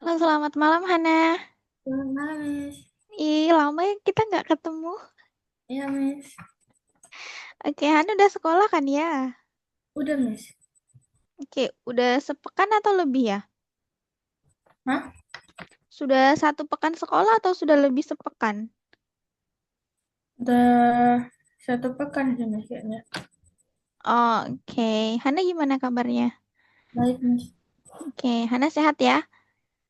Halo, selamat malam Hana. Selamat malam, Miss. Ih, lama ya kita nggak ketemu. Iya, Miss. Oke, Hana udah sekolah kan ya? Udah, Miss. Oke, udah sepekan atau lebih ya? Hah? Sudah satu pekan sekolah atau sudah lebih sepekan? Udah 1 pekan sih, Miss, kayaknya. Oke, Hana gimana kabarnya? Baik, Miss. Oke, Hana sehat ya?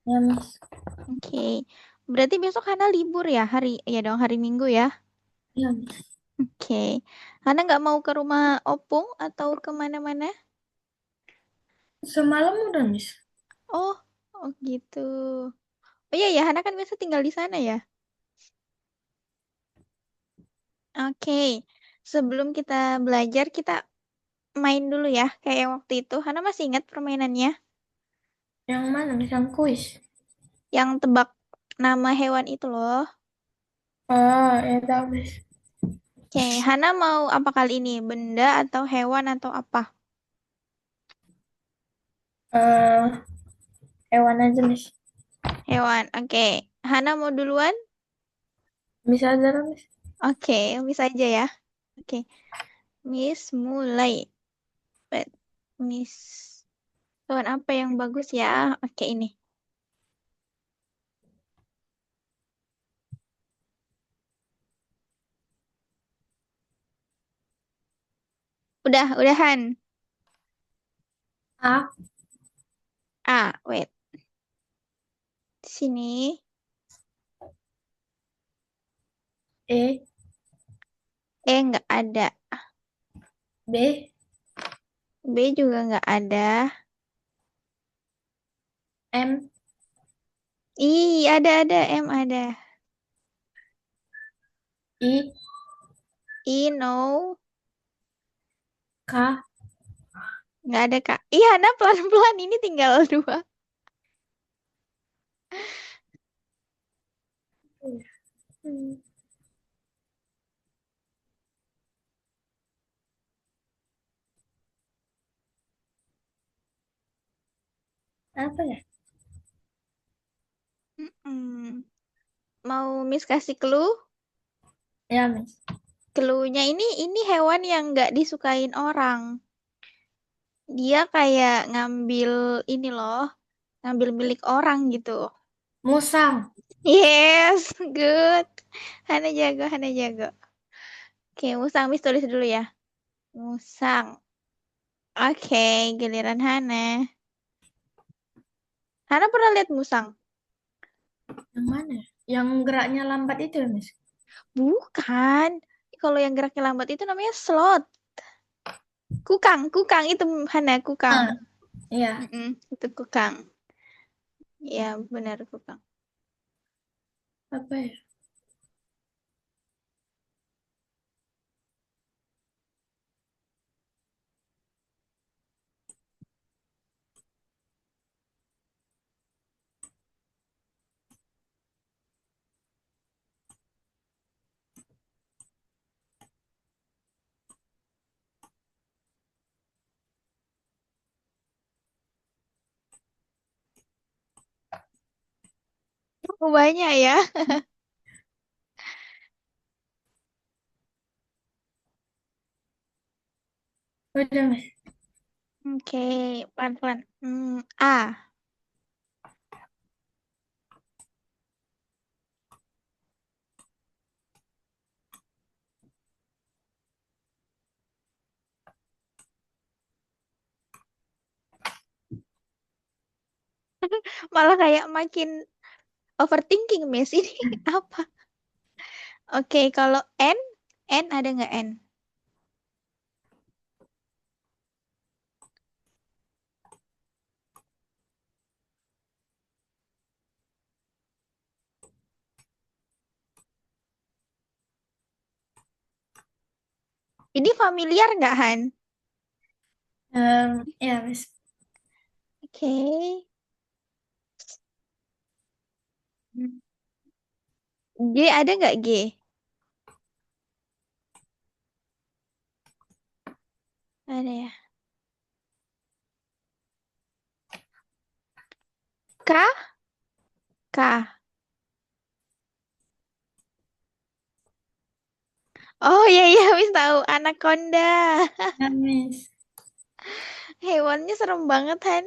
Ya, Miss. Oke, berarti besok Hana libur ya ya dong hari Minggu ya? Iya, Miss. Oke, Hana nggak mau ke rumah Opung atau kemana-mana? Semalam udah, Miss. Oh, oh gitu. Oh iya ya, Hana kan biasa tinggal di sana ya? Oke, sebelum kita belajar, kita main dulu ya, kayak waktu itu. Hana masih ingat permainannya? Yang mana, Miss? Yang kuis. Yang tebak nama hewan itu loh. Oh, ya tahu, Miss. Oke, Hana mau apa kali ini? Benda atau hewan atau apa? Eh, Hewan aja, Miss. Hewan, oke. Hana mau duluan? Bisa aja, lah, Miss. Oke, bisa aja ya. Oke, Miss mulai. Bet, Miss, hewan apa yang bagus ya? Oke, ini. Udahan. A, Ah, wait. Sini. E, Nggak ada. B, B juga nggak ada. M, Ih, ada, M ada. I, I, no. K. Nggak ada, Kak. Iya, Hana pelan-pelan. Ini tinggal dua. Hmm, Apa ya? Mm-mm. Mau Miss kasih clue? Ya, Miss. Clue-nya ini hewan yang nggak disukain orang. Dia kayak ngambil ini loh, ngambil milik orang gitu. Musang. Yes, good. Hana jago. Oke, musang Miss tulis dulu ya. Musang. Oke, giliran Hana. Hana pernah lihat musang? Yang mana? Yang geraknya lambat itu, ya, Miss. Bukan. Kalau yang geraknya lambat itu namanya sloth. Kukang itu Hana, kukang. Ah, iya. Mm-mm, itu kukang. Ya, benar kukang. Apa ya? Oh, banyak ya. Udah, Miss. Oke, pelan-pelan. A. Malah kayak makin overthinking, Miss. Ini apa? Oke, kalau N ada nggak N? Ini familiar nggak, Han? Ya, Miss. Oke. G ada nggak G? Ada ya. K? K. Oh iya iya, Miss tahu. Anaconda. Ya, Miss. Hewannya serem banget, Han.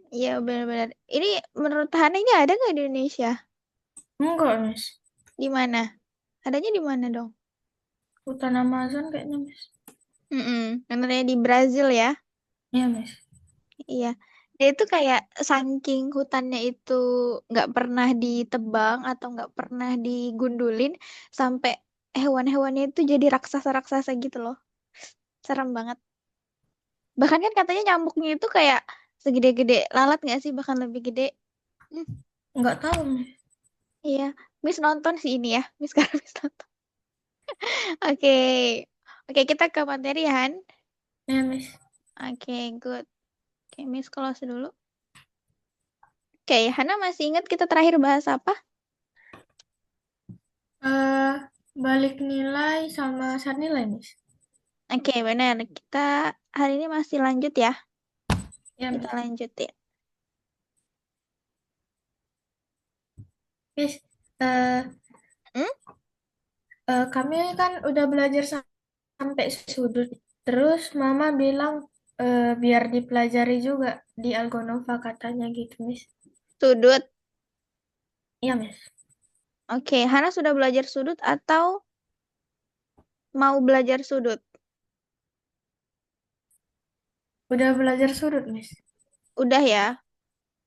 Iya benar-benar. Ini menurut Hana ini ada nggak di Indonesia? Enggak, Miss. Di mana? Adanya di mana dong? Hutan Amazon kayaknya, Miss. Sebenarnya di Brazil ya. Iya, Miss. Iya. Dia itu kayak saking hutannya itu nggak pernah ditebang atau nggak pernah digundulin sampai hewan-hewannya itu jadi raksasa-raksasa gitu loh. Serem banget. Bahkan kan katanya nyamuknya itu kayak segede-gede lalat nggak sih? Bahkan lebih gede. Hmm, Enggak tahu, Miss. iya. Miss nonton sih ini ya. Miss sekarang Miss nonton. Oke. Oke, kita ke materi, Han. Iya, Miss. Oke, good. Oke, Miss close dulu. Oke, Hana masih ingat kita terakhir bahas apa? Eh, balik nilai sama sar nilai, Miss. Oke, benar. Kita hari ini masih lanjut ya. Iya, Kita Miss. lanjutin. Miss, eh, Hmm? kami kan udah belajar sampai sudut. Terus Mama bilang biar dipelajari juga di Algonova katanya gitu, Miss. Sudut. Iya, Miss. Oke, Hana sudah belajar sudut atau mau belajar sudut? Udah belajar sudut, Miss. Udah ya.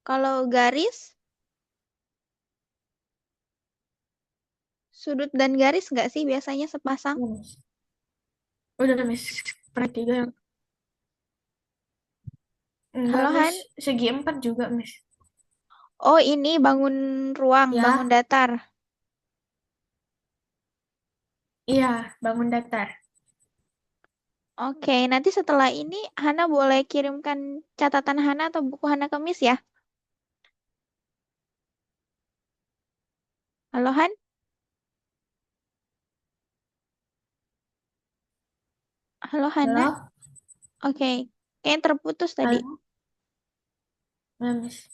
Kalau garis, sudut dan garis nggak sih biasanya sepasang? Iya, Miss. Udah, Miss. Pertiga yang enggak, Halo, Miss. Han. Segi empat juga, Miss. Oh, ini bangun ruang, bangun Ya, datar. iya, bangun datar. Oke, nanti setelah ini Hana boleh kirimkan catatan Hana atau buku Hana ke Miss ya. Halo, Han. Halo, Hana. Halo? Oke, kayaknya terputus tadi. Halo? Ya, Miss.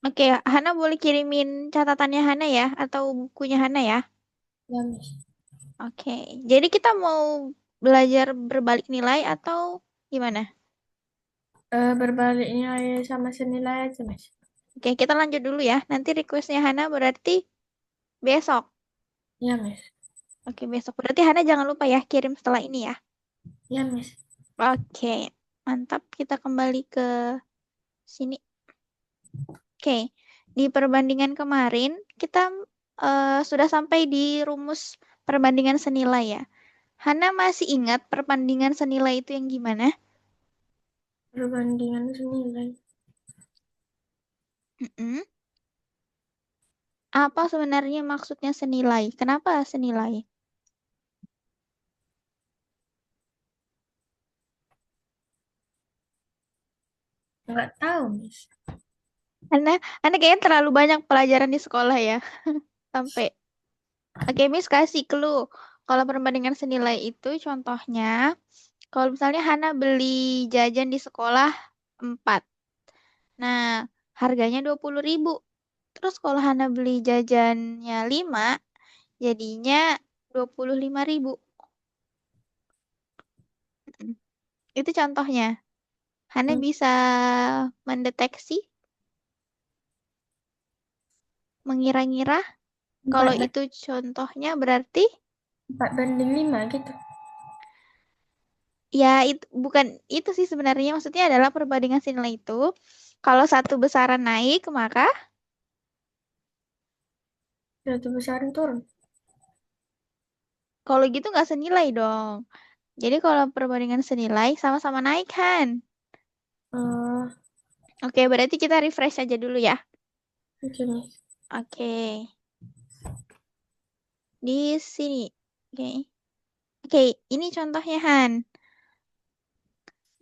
Oke, Hana boleh kirimin catatannya Hana ya, atau bukunya Hana ya. Ya, Miss. Oke, jadi kita mau belajar berbalik nilai atau gimana? Berbalik nilai sama senilai aja, Miss. Oke, kita lanjut dulu ya. Nanti requestnya Hana berarti besok. Ya, Miss. Oke, besok. Berarti Hana jangan lupa ya kirim setelah ini ya. Ya, Miss. Oke, mantap. Kita kembali ke sini. Oke, di perbandingan kemarin kita sudah sampai di rumus perbandingan senilai ya. Hana masih ingat perbandingan senilai itu yang gimana? Perbandingan senilai. Mm-mm. Apa sebenarnya maksudnya senilai? Kenapa senilai? Enggak tahu, Miss. Karena Anda kayaknya terlalu banyak pelajaran di sekolah ya. Sampai. Oke, Miss kasih clue. Kalau perbandingan senilai itu contohnya, kalau misalnya Hana beli jajan di sekolah 4. Nah, harganya 20.000. Terus kalau Hana beli jajannya 5, jadinya 25.000. Itu contohnya. Hana Hmm, bisa mendeteksi, mengira-ngira kalau Empat, itu contohnya berarti 4 banding 5 gitu. ya itu bukan itu sih sebenarnya maksudnya adalah perbandingan nilai itu kalau satu besaran naik maka Satu besaran turun. kalau gitu nggak senilai dong. Jadi kalau perbandingan senilai sama-sama naik kan. Oh, Oke, berarti kita refresh aja dulu ya. oke, Miss. Oke, di sini. Oke. Oke, ini contohnya Han.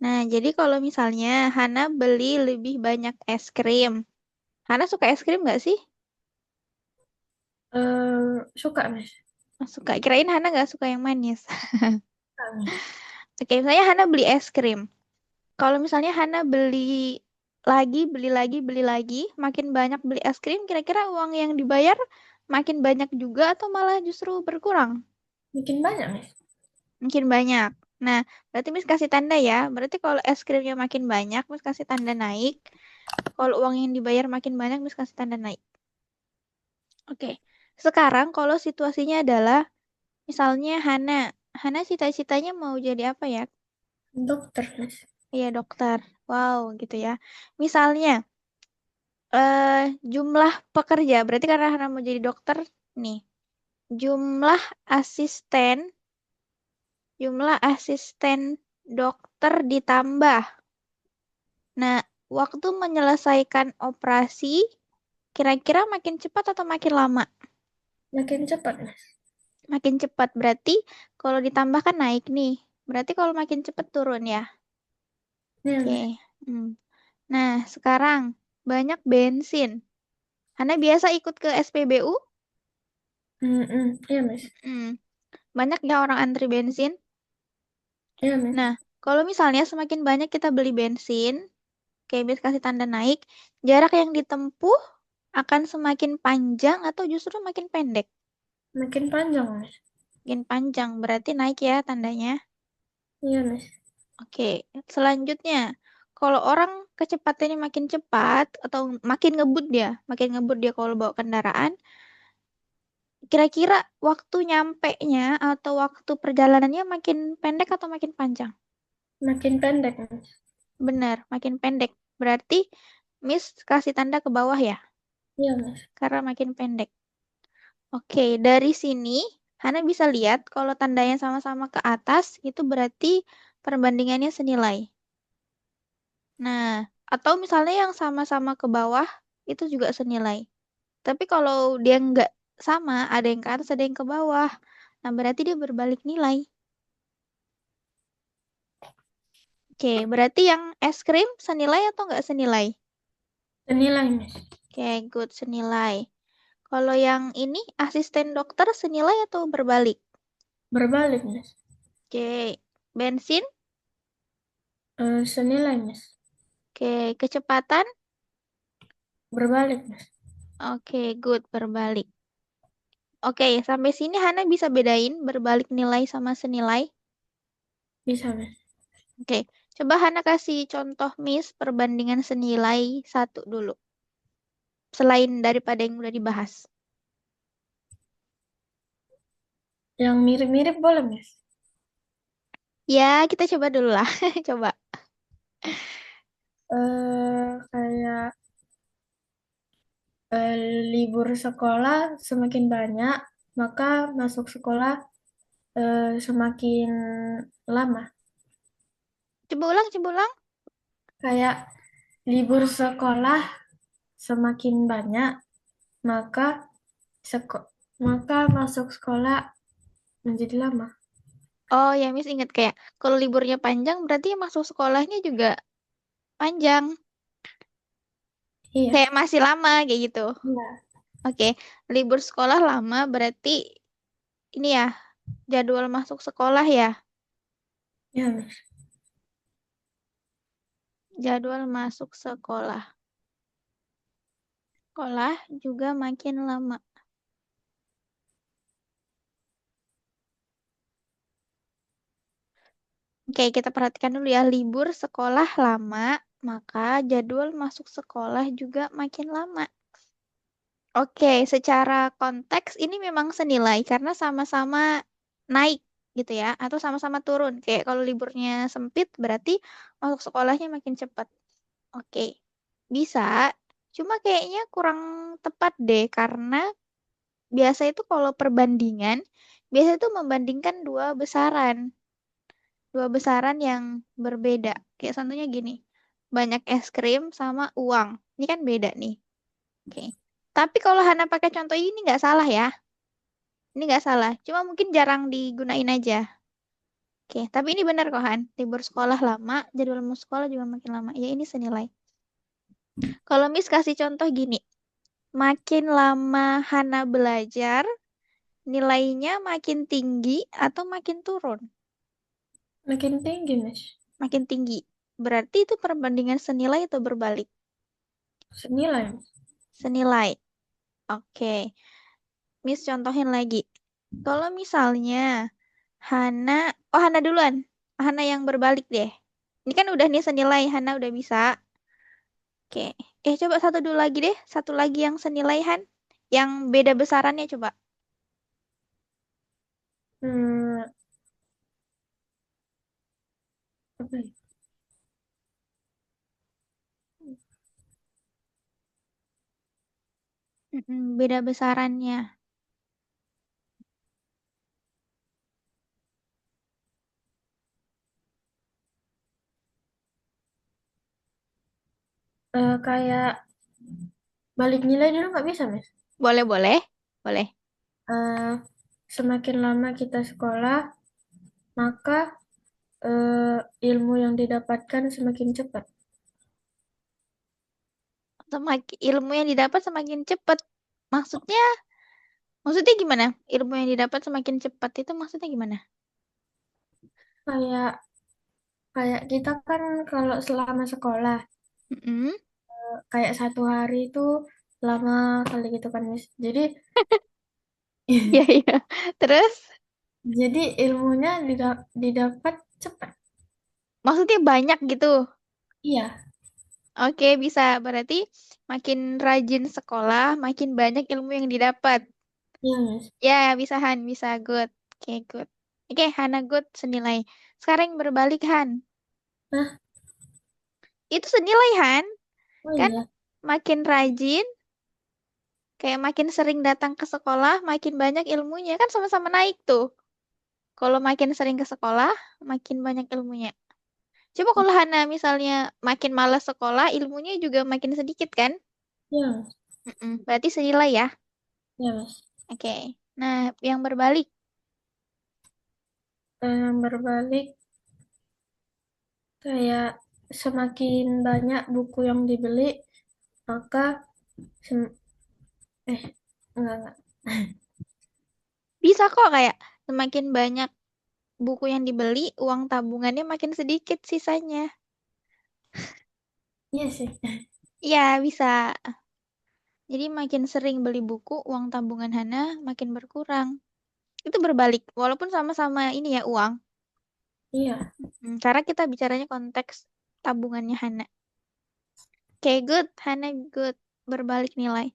Nah, jadi kalau misalnya Hana beli lebih banyak es krim. Hana suka es krim nggak sih? Suka, Miss. Suka. Kirain Hana nggak suka yang manis. Suka, Miss. Oke, misalnya Hana beli es krim. Kalau misalnya Hana beli beli lagi, makin banyak beli es krim, kira-kira uang yang dibayar makin banyak juga atau malah justru berkurang? Bikin banyak, Miss. Makin banyak. Nah, berarti Miss kasih tanda ya. Berarti kalau es krimnya makin banyak, Miss kasih tanda naik. Kalau uang yang dibayar makin banyak, Miss kasih tanda naik. Oke. Sekarang kalau situasinya adalah misalnya Hana. Hana cita-citanya mau jadi apa ya? Dokter, Miss. Iya, dokter. Wow, gitu ya. Misalnya, jumlah pekerja, berarti karena Hana mau jadi dokter, nih. Jumlah asisten, jumlah asisten dokter ditambah. Nah, waktu menyelesaikan operasi, kira-kira makin cepat atau makin lama? Makin cepat, Miss. Makin cepat, berarti kalau ditambah kan naik nih. Berarti kalau makin cepat turun ya. Iya, Oke. Miss. Hmm. Nah, sekarang banyak bensin. Hana biasa ikut ke SPBU? Iya, Miss. Hmm. Banyak ya orang antri bensin. Iya, Miss. Nah, kalau misalnya semakin banyak kita beli bensin, kayak bis kasih tanda naik, jarak yang ditempuh akan semakin panjang atau justru makin pendek? Makin panjang, Miss. Makin panjang, berarti naik ya tandanya. Iya, Miss. Oke, selanjutnya, kalau orang kecepatannya makin cepat atau makin ngebut dia kalau bawa kendaraan, kira-kira waktu nyampe-nya atau waktu perjalanannya makin pendek atau makin panjang? Makin pendek, Miss. Benar, makin pendek. Berarti Miss kasih tanda ke bawah ya, Iya, Miss. karena makin pendek. Oke, dari sini Hana bisa lihat kalau tandanya sama-sama ke atas, itu berarti perbandingannya senilai. Nah, atau misalnya yang sama-sama ke bawah, itu juga senilai. Tapi kalau dia nggak sama, ada yang ke atas, ada yang ke bawah. Nah, berarti dia berbalik nilai. Oke, berarti yang es krim senilai atau nggak senilai? Senilai, Miss. Oke, good, senilai. Kalau yang ini, asisten dokter senilai atau berbalik? Berbalik, Miss. Oke, bensin? Senilai, Miss. Oke, kecepatan? Berbalik, Miss. Oke, good, berbalik. Oke, sampai sini Hana bisa bedain berbalik nilai sama senilai. Bisa, Miss. Oke, coba Hana kasih contoh Miss perbandingan senilai satu dulu. Selain daripada yang udah dibahas. Yang mirip-mirip boleh, Miss. Ya, kita coba dulu lah. Coba. Kayak eh, libur sekolah semakin banyak, maka masuk sekolah semakin lama. Coba ulang. Kayak libur sekolah semakin banyak, maka seko maka masuk sekolah menjadi lama. Oh ya, Miss ingat kayak kalau liburnya panjang berarti masuk sekolahnya juga panjang. Iya, Kayak masih lama kayak gitu. iya, Oke, libur sekolah lama berarti ini ya, jadwal masuk sekolah ya. iya, Miss. Jadwal masuk sekolah. Sekolah juga makin lama. Oke, kita perhatikan dulu ya. Libur sekolah lama, maka jadwal masuk sekolah juga makin lama. Oke, secara konteks ini memang senilai karena sama-sama naik gitu ya, atau sama-sama turun. Kayak kalau liburnya sempit berarti masuk sekolahnya makin cepat. Oke, bisa. Cuma kayaknya kurang tepat deh karena biasa itu kalau perbandingan, biasa itu membandingkan dua besaran yang berbeda. Kayak contohnya gini, banyak es krim sama uang. Ini kan beda nih. Oke. Tapi kalau Hana pakai contoh ini nggak salah ya. Ini nggak salah. Cuma mungkin jarang digunain aja. Oke. Tapi ini benar kok Han. Libur sekolah lama, jadwal mau sekolah juga makin lama. Ya ini senilai. Kalau Miss kasih contoh gini. Makin lama Hana belajar, nilainya makin tinggi atau makin turun? Makin tinggi, Miss. Makin tinggi. Berarti itu perbandingan senilai atau berbalik? Senilai. Senilai. Oke. Miss contohin lagi. Kalau misalnya Hana, oh Hana duluan. Hana yang berbalik deh. Ini kan udah nih senilai, Hana udah bisa. Oke. Coba satu dulu lagi deh. Satu lagi yang senilai Han. Yang beda besarannya coba. Hmm, apa ya? Beda besarannya. Kayak balik nilai dulu nggak bisa, Mas? Boleh, boleh. Boleh. Eh, Semakin lama kita sekolah, maka eh, ilmu yang didapatkan semakin cepat. Semakin ilmu yang didapat semakin cepat. Maksudnya, maksudnya gimana? Ilmu yang didapat semakin cepat itu maksudnya gimana? Kayak kayak kita kan kalau selama sekolah, Mm-mm. kayak satu hari itu lama kali gitu kan, Mas. Jadi Iya, iya. Terus, jadi ilmunya didapat cepat. maksudnya banyak gitu. Iya, Oke, bisa. Berarti makin rajin sekolah, makin banyak ilmu yang didapat. iya, Mas. Ya, bisa Han, bisa good. Oke, good. Oke, Hana good senilai. Sekarang yang berbalik Han. Nah, Itu senilai Han, oh kan iya, makin rajin, kayak makin sering datang ke sekolah, makin banyak ilmunya. Kan sama-sama naik tuh. Kalau makin sering ke sekolah, makin banyak ilmunya. Coba kalau Hana misalnya makin malas sekolah, ilmunya juga makin sedikit kan? iya, Mas. Berarti senilai ya. Iya, Mas. Oke. Nah, yang berbalik. Yang berbalik kayak semakin banyak buku yang dibeli, maka sem- eh enggak. Bisa kok kayak semakin banyak buku yang dibeli, uang tabungannya makin sedikit sisanya. Iya sih. Iya, bisa. Jadi makin sering beli buku, uang tabungan Hana makin berkurang. Itu berbalik, walaupun sama-sama ini ya uang. Iya, Karena kita bicaranya konteks tabungannya Hana. Oke, good. Hana good. Berbalik nilai.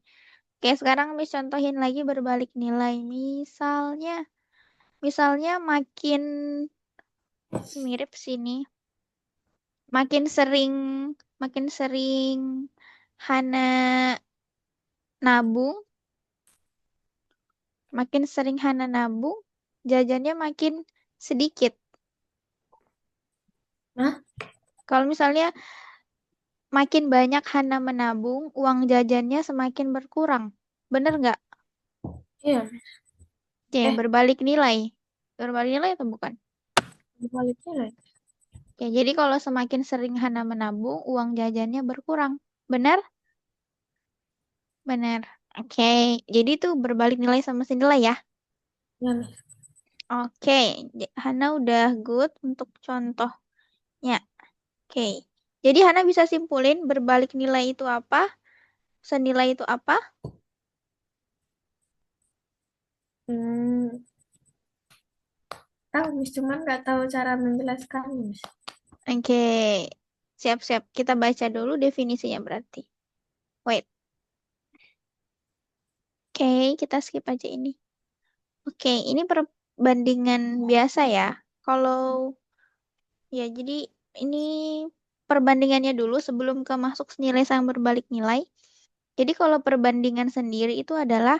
Oke, sekarang Miss contohin lagi berbalik nilai. Misalnya makin mirip sini. Makin sering Hana nabung, makin sering Hana nabung, jajannya makin sedikit. nah, Kalau misalnya makin banyak Hana menabung, uang jajannya semakin berkurang. Bener nggak? iya. Oke, Eh, berbalik nilai. Berbalik nilai atau bukan? Baliknya lah. Oke, jadi kalau semakin sering Hana menabung, uang jajannya berkurang. Benar? Benar. Oke, jadi itu berbalik nilai sama senilai ya. Iya, Mas. Oke, Hana udah good untuk contohnya. Oke, jadi Hana bisa simpulin berbalik nilai itu apa, senilai itu apa. Hmm, tahu, Mas. Cuman nggak tahu cara menjelaskan, Mas. Oke, siap-siap. Kita baca dulu definisinya berarti. Wait, oke, kita skip aja ini. Oke, ini perbandingan biasa ya. Kalau ya, jadi ini perbandingannya dulu sebelum ke masuk nilai sama berbalik nilai. Jadi kalau perbandingan sendiri itu adalah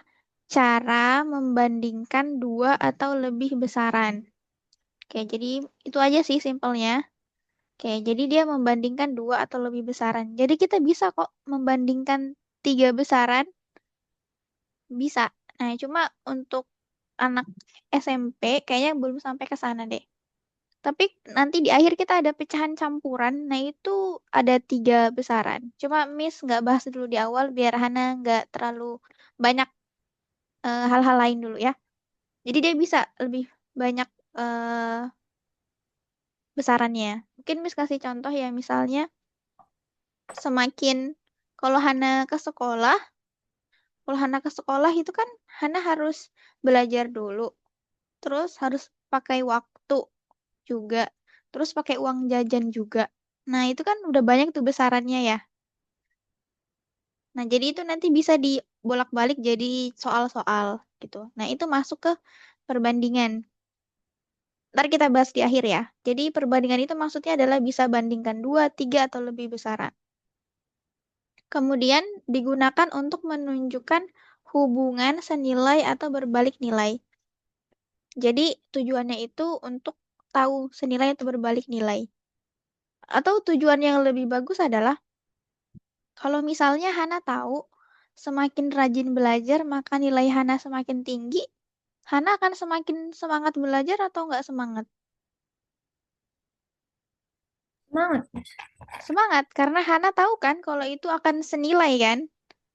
cara membandingkan dua atau lebih besaran. Oke, jadi itu aja sih simpelnya. Oke, jadi dia membandingkan dua atau lebih besaran. Jadi kita bisa kok membandingkan tiga besaran, bisa. Nah, cuma untuk anak SMP kayaknya belum sampai ke sana deh. Tapi nanti di akhir kita ada pecahan campuran. Nah, itu ada tiga besaran. Cuma Miss nggak bahas dulu di awal biar Hana nggak terlalu banyak hal-hal lain dulu ya. Jadi dia bisa lebih banyak eh, besarannya. Mungkin Miss kasih contoh ya, misalnya semakin kalau Hana ke sekolah, kalau Hana ke sekolah itu kan Hana harus belajar dulu, terus harus pakai waktu juga, terus pakai uang jajan juga. Nah, itu kan udah banyak tuh besarannya ya. Nah, jadi itu nanti bisa dibolak-balik jadi soal-soal gitu. Nah, itu masuk ke perbandingan. Ntar kita bahas di akhir ya. Jadi perbandingan itu maksudnya adalah bisa bandingkan dua, tiga, atau lebih besaran. Kemudian digunakan untuk menunjukkan hubungan senilai atau berbalik nilai. Jadi tujuannya itu untuk tahu senilai atau berbalik nilai. Atau tujuan yang lebih bagus adalah kalau misalnya Hana tahu semakin rajin belajar maka nilai Hana semakin tinggi, Hana akan semakin semangat belajar atau nggak semangat? Semangat, Mas. Semangat, karena Hana tahu kan kalau itu akan senilai kan?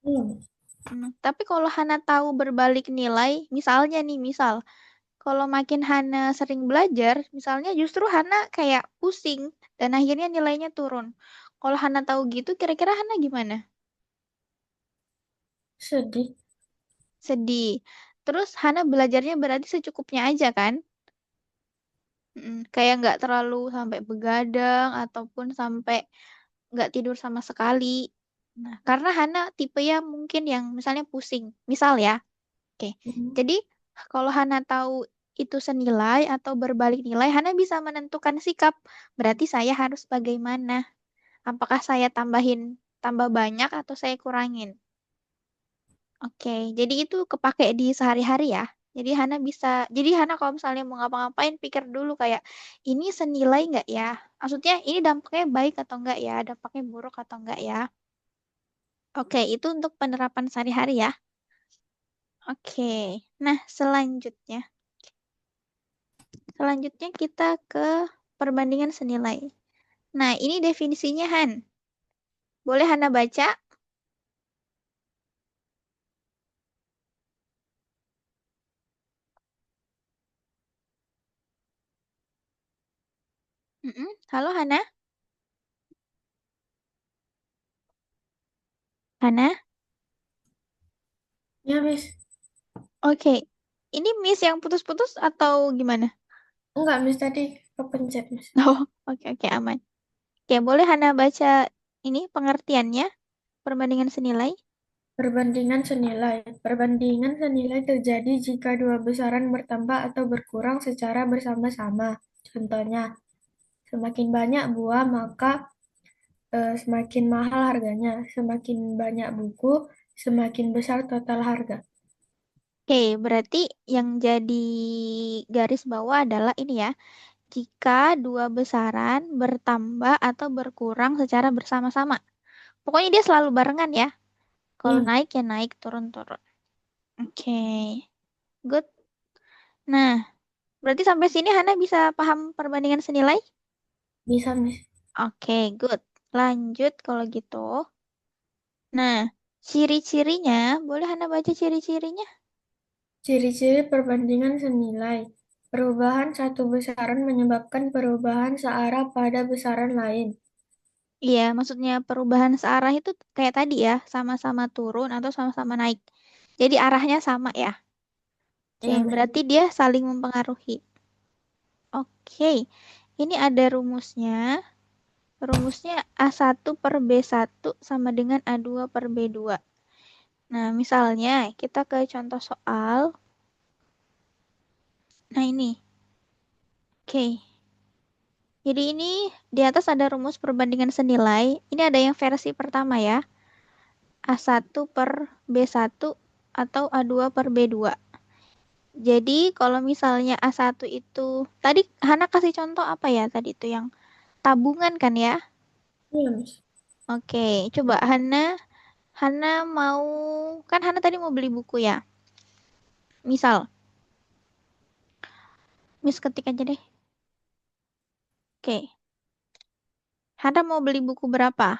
Iya, Mas. Tapi kalau Hana tahu berbalik nilai, misalnya nih, misal, kalau makin Hana sering belajar, misalnya justru Hana kayak pusing dan akhirnya nilainya turun. Kalau Hana tahu gitu, kira-kira Hana gimana? Sedih. Sedih. Terus Hana belajarnya berarti secukupnya aja kan? Kayak nggak terlalu sampai begadang ataupun sampai nggak tidur sama sekali. Nah, karena Hana tipe ya mungkin yang misalnya pusing. Misal ya, oke. Mhm. Jadi kalau Hana tahu itu senilai atau berbalik nilai, Hana bisa menentukan sikap. Berarti saya harus bagaimana? Apakah saya tambah banyak atau saya kurangin? Oke, jadi itu kepake di sehari-hari ya. Jadi Hana kalau misalnya mau ngapa-ngapain, pikir dulu kayak, ini senilai nggak ya? Maksudnya ini dampaknya baik atau nggak ya? Dampaknya buruk atau nggak ya? Oke, itu untuk penerapan sehari-hari ya. Oke, nah selanjutnya kita ke perbandingan senilai. Nah, ini definisinya Han. Boleh Hana baca? Halo Hana? Hana? Ya, Miss. Oke. Ini Miss yang putus-putus atau gimana? Enggak, Miss, tadi kepencet, Miss. Oh, oke oke aman. Oke, boleh Hana baca ini pengertiannya, perbandingan senilai? Perbandingan senilai. Perbandingan senilai terjadi jika dua besaran bertambah atau berkurang secara bersama-sama. Contohnya, semakin banyak buah, maka semakin mahal harganya. Semakin banyak buku, semakin besar total harga. Oke, berarti yang jadi garis bawah adalah ini ya. Jika dua besaran bertambah atau berkurang secara bersama-sama. Pokoknya dia selalu barengan ya. Kalau Iya, naik ya naik, turun-turun. Oke, good. Nah, berarti sampai sini Hana bisa paham perbandingan senilai? bisa, Miss. Oke, good. Lanjut kalau gitu. Nah, ciri-cirinya, boleh Hana baca ciri-cirinya? Ciri-ciri perbandingan senilai. Perubahan satu besaran menyebabkan perubahan searah pada besaran lain. Iya, maksudnya perubahan searah itu kayak tadi ya, sama-sama turun atau sama-sama naik. Jadi arahnya sama ya. Oke, Iya, Miss. berarti dia saling mempengaruhi. Oke, ini ada rumusnya. Rumusnya A1 per B1 sama dengan A2 per B2. Nah, misalnya kita ke contoh soal. Nah, ini. Oke, jadi ini di atas ada rumus perbandingan senilai. Ini ada yang versi pertama ya. A1 per B1 atau A2 per B2. Jadi kalau misalnya A1 itu, tadi Hana kasih contoh apa ya tadi itu yang tabungan kan ya? Iya, Miss. Oke, coba Hana mau, kan Hana tadi mau beli buku ya? Misal, Miss ketik aja deh. Oke, Hana mau beli buku berapa?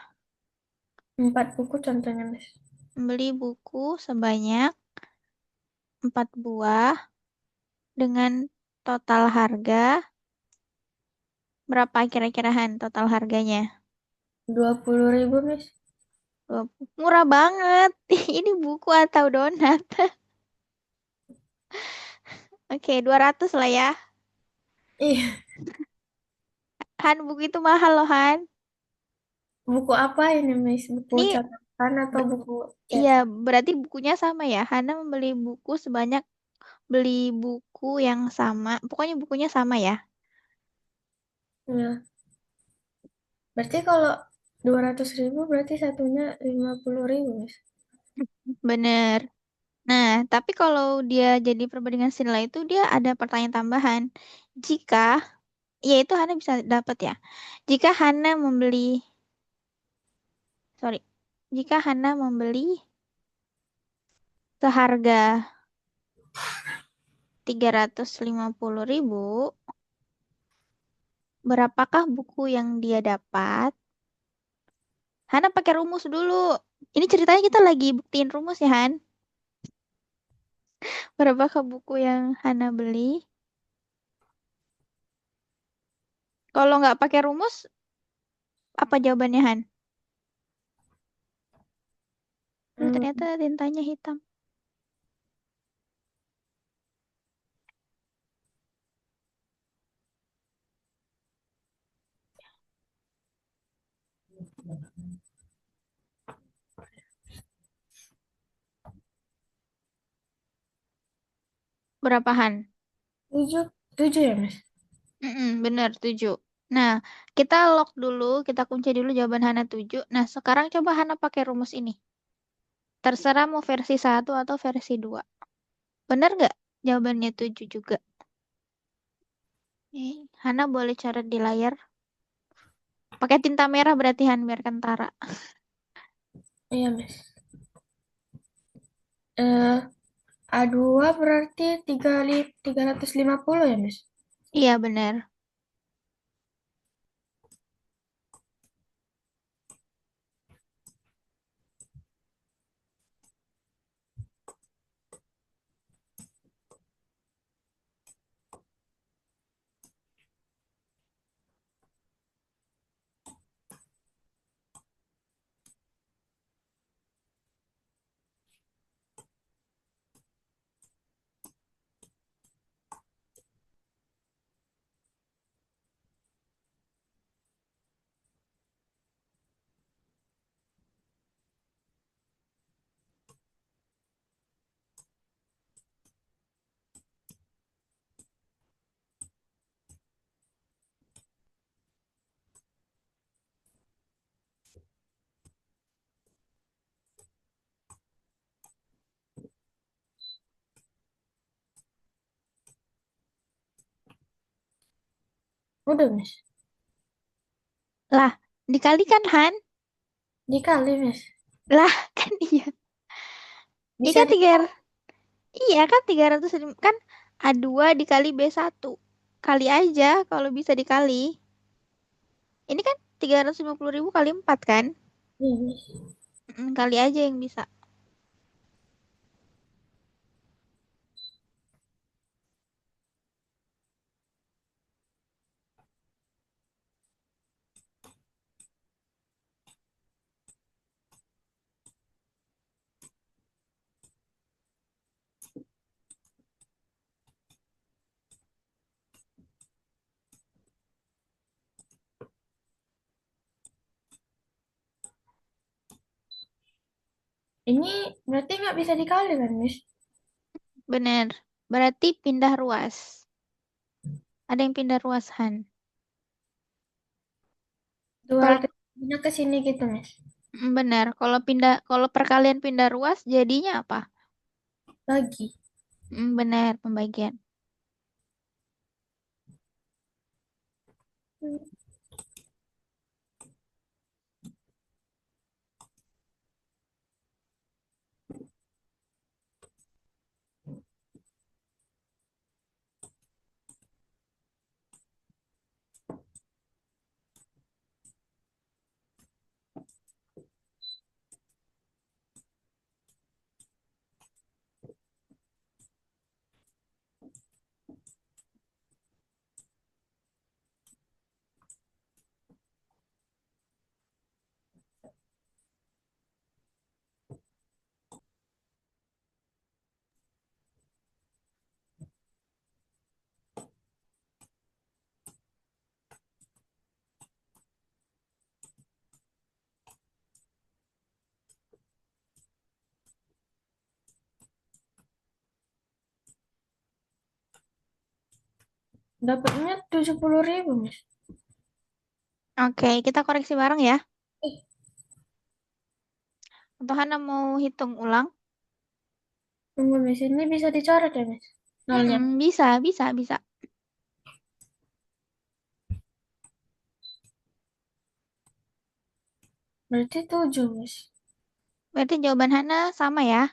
4 buku contohnya, Miss. Beli buku sebanyak 4 buah dengan total harga Berapa kira-kira Han total harganya? 20.000, Miss. Murah banget. Ini buku atau donat? Oke, 200 lah ya. Ih, Han, buku itu mahal loh, Han. buku apa ini, Miss? Buku Ini catatan atau ber- buku iya, cetak? berarti bukunya sama ya. Hana membeli buku sebanyak beli buku yang sama. Pokoknya bukunya sama ya. Ya. Berarti kalau 200.000 berarti satunya 50.000, Miss. Bener. Nah, tapi kalau dia jadi perbandingan nilai itu dia ada pertanyaan tambahan. Jika, ya itu Hana bisa dapat ya. Jika Hana membeli, sorry, jika Hana membeli seharga 350.000, berapakah buku yang dia dapat? Hana pakai rumus dulu. Ini ceritanya kita lagi buktiin rumus ya, Han. Berapakah buku yang Hana beli? Kalau nggak pakai rumus, apa jawabannya, Han? Hmm, Ternyata tintanya hitam. Berapa, Han? 7, 7 ya, Miss? Bener, 7. Nah, kita lock dulu, kita kunci dulu jawaban Hana 7. Nah, sekarang coba Hana pakai rumus ini. Terserah mau versi 1 atau versi 2. Bener nggak? Jawabannya 7 juga. Hana boleh coret di layar. Pakai tinta merah berarti, Han, biar kentara. Iya, Miss. Eh, A2 berarti 350 ya, Miss? Iya, bener. Udah, Miss. Lah, dikalikan, Han. Dikali, Miss. Lah, kan iya. Iya Bisa kan tiga, dikali. iya kan 300 kan A2 dikali B1. Kali aja kalau bisa dikali. Ini kan 350.000 kali 4 kan? Iya, Miss. Kali aja yang bisa. Ini berarti nggak bisa dikali kan, Miss? Bener. Berarti pindah ruas. Ada yang pindah ruas, Han. Kalau 200 ke sini gitu, Miss. bener, kalau perkalian pindah ruas jadinya apa? Bagi. Bener, pembagian. Hmm. Dapatnya 70.000, Miss. Oke, kita koreksi bareng ya. Eh, Atau Hana mau hitung ulang? tunggu, Miss. Ini bisa dicoret ya, Miss? Nolnya. Bisa, bisa, bisa. Berarti 7, Miss. Berarti jawaban Hana sama ya.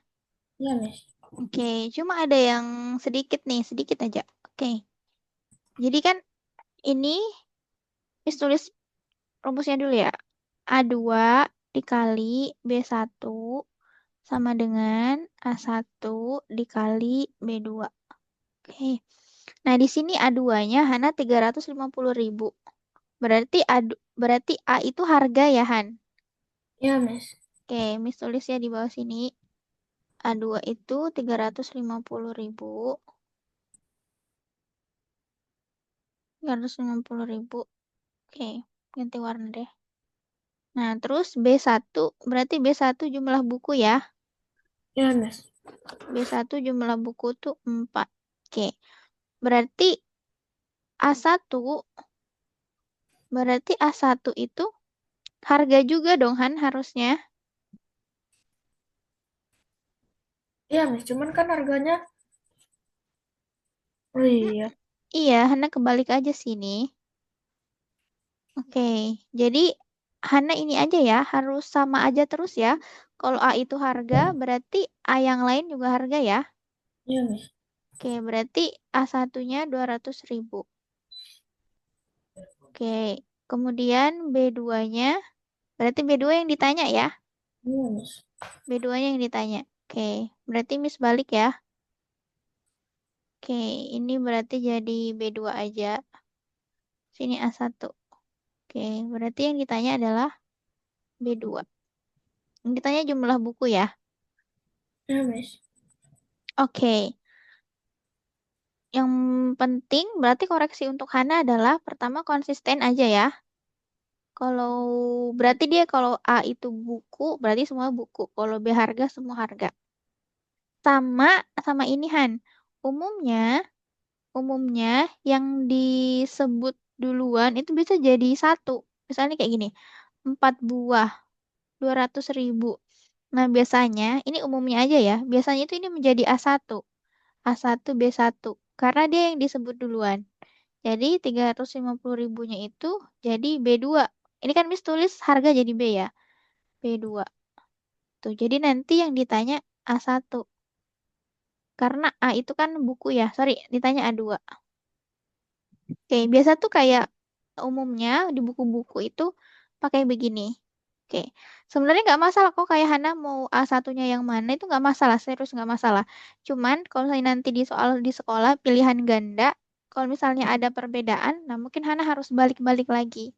Iya, Miss. Oke, cuma ada yang sedikit nih, sedikit aja. Oke, jadi kan ini, Miss tulis rumusnya dulu ya. A2 dikali B1 sama dengan A1 dikali B2. Oke. Nah, di sini A2-nya Hana 350.000. Berarti A itu harga ya, Han? Iya, Miss. Oke, Miss tulis ya di bawah sini. A2 itu 350.000. 350.000. Oke, ganti warna deh. Nah, terus B1, berarti B1 jumlah buku ya. Iya, Miss. B1 jumlah buku tuh 4. Oke, berarti A1, berarti A1 itu harga juga dong, Han, harusnya. Iya, Miss. Cuman kan harganya... Oh Hmm, iya. iya, Hana kebalik aja sini. Oke, jadi Hana ini aja ya, harus sama aja terus ya. Kalau A itu harga, berarti A yang lain juga harga ya. Iya, Miss. Oke, berarti A1-nya 200.000. Oke, kemudian B2-nya, berarti B2 yang ditanya ya. Iya, Miss. B2-nya yang ditanya. Oke, berarti Miss balik ya. Oke, ini berarti jadi B2 aja. Sini A1. Oke, berarti yang ditanya adalah B2. Yang ditanya jumlah buku ya. Iya, Miss. Oke, yang penting berarti koreksi untuk Hana adalah pertama konsisten aja ya. Kalau berarti dia kalau A itu buku, berarti semua buku. Kalau B harga, semua harga. Sama sama ini Han. Umumnya, umumnya yang disebut duluan itu bisa jadi satu. Misalnya kayak gini, 4 buah, 200.000. Nah, biasanya, ini umumnya aja ya, biasanya itu ini menjadi A1. A1, B1. Karena dia yang disebut duluan. Jadi 350 ribunya itu jadi B2. Ini kan Miss tulis harga jadi B ya. B2. Tuh, jadi nanti yang ditanya A1. Karena A itu kan buku ya. Sorry, ditanya A2. Oke, biasa tuh kayak umumnya di buku-buku itu pakai begini. Oke, sebenarnya nggak masalah kok kayak Hana mau A1-nya yang mana itu nggak masalah, serius nggak masalah. Cuman kalau misalnya nanti di soal di sekolah pilihan ganda, kalau misalnya ada perbedaan, nah mungkin Hana harus balik-balik lagi.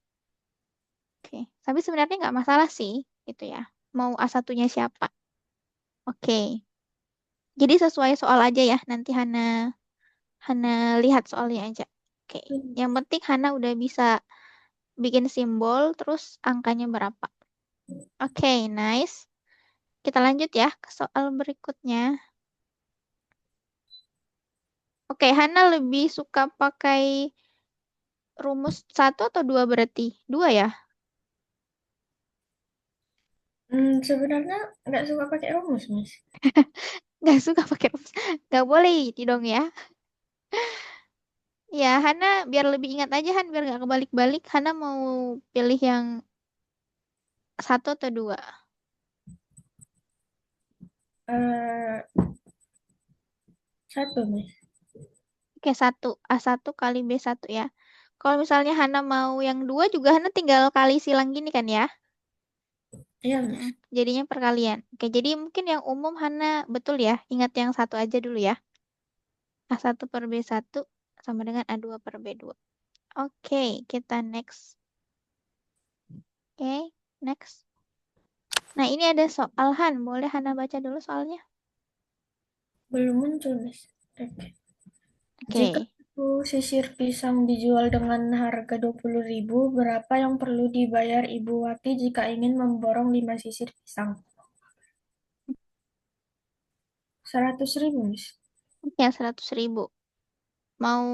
Oke, tapi sebenarnya nggak masalah sih, gitu ya. Mau A1-nya siapa? Oke, jadi sesuai soal aja ya. Nanti Hana Hana lihat soalnya aja. Oke, yang penting Hana udah bisa bikin simbol, terus angkanya berapa. Oke, nice. Kita lanjut ya ke soal berikutnya. Oke, Hana lebih suka pakai rumus satu atau dua berarti? Dua ya? Sebenarnya nggak suka pakai rumus, Miss. Nggak suka pakai rumus. Nggak boleh gitu dong ya. Ya, Hana biar lebih ingat aja Han, biar nggak kebalik-balik. Hana mau pilih yang satu atau dua? Eh, satu, Miss. Oke, satu. A1 kali B1 ya. Kalau misalnya Hana mau yang dua juga Hana tinggal kali silang gini kan ya. Iya, Mm, Miss. jadinya perkalian. Oke, jadi mungkin yang umum Hana betul ya. Ingat yang satu aja dulu ya. A1 per B1 sama dengan A2 per B2. Oke, kita next. Oke, next. Nah, ini ada soal Han. Boleh Hana baca dulu soalnya? Belum muncul, Miss. Oke. Jika Oke. satu sisir pisang dijual dengan harga 20.000, berapa yang perlu dibayar Ibu Wati jika ingin memborong 5 sisir pisang? 100.000, Miss. Ya, 100.000. Mau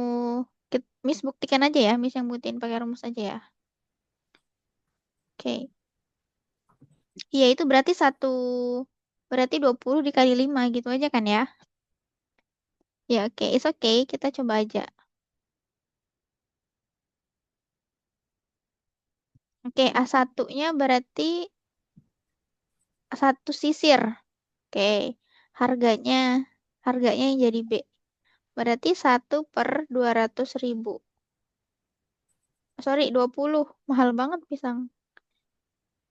Miss buktikan aja ya, Miss yang buktiin pakai rumus aja ya. Oke. Iya, itu berarti 20 dikali 5 gitu aja kan ya? Ya, oke. It's okay. Kita coba aja. Oke, A1-nya berarti satu sisir. Oke. Harganya, harganya yang jadi B. Berarti 1/200.000. Sorry, 20. Mahal banget pisang.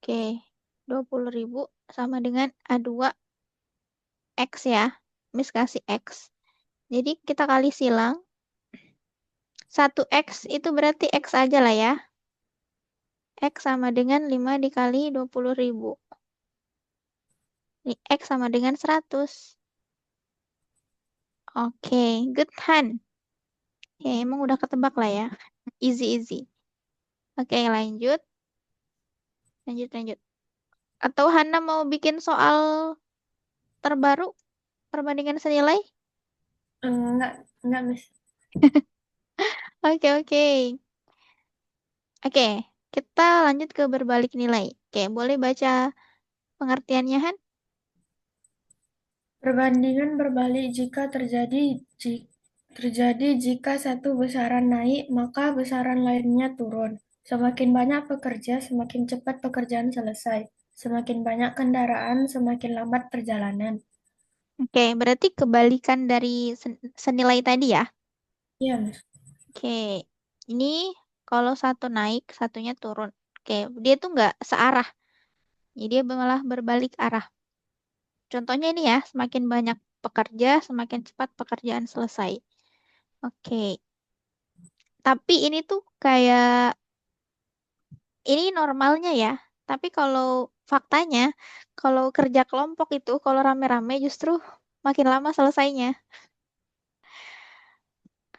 Oke. 20.000 sama dengan A2 X ya. Miss kasih X. Jadi kita kali silang. 1X itu berarti X aja lah ya. X sama dengan 5 dikali 20.000. Ini X sama dengan 100. Oke, good Han. Ya, emang udah ketebak lah ya. Easy, easy. Oke, lanjut. Lanjut, lanjut. Atau Hana mau bikin soal terbaru? Perbandingan senilai? Enggak, enggak, Miss. Oke, oke. Oke, kita lanjut ke berbalik nilai. Oke, boleh baca pengertiannya, Han? Perbandingan berbalik terjadi jika satu besaran naik, maka besaran lainnya turun. Semakin banyak pekerja, semakin cepat pekerjaan selesai. Semakin banyak kendaraan, semakin lambat perjalanan. Oke, berarti kebalikan dari senilai tadi ya. Iya, Miss. Oke, ini kalau satu naik, satunya turun. Oke, dia tuh nggak searah. Jadi dia malah berbalik arah. Contohnya ini ya, semakin banyak pekerja, semakin cepat pekerjaan selesai. Oke, tapi ini tuh kayak, ini normalnya ya. Tapi kalau faktanya, kalau kerja kelompok itu, kalau rame-rame justru makin lama selesainya.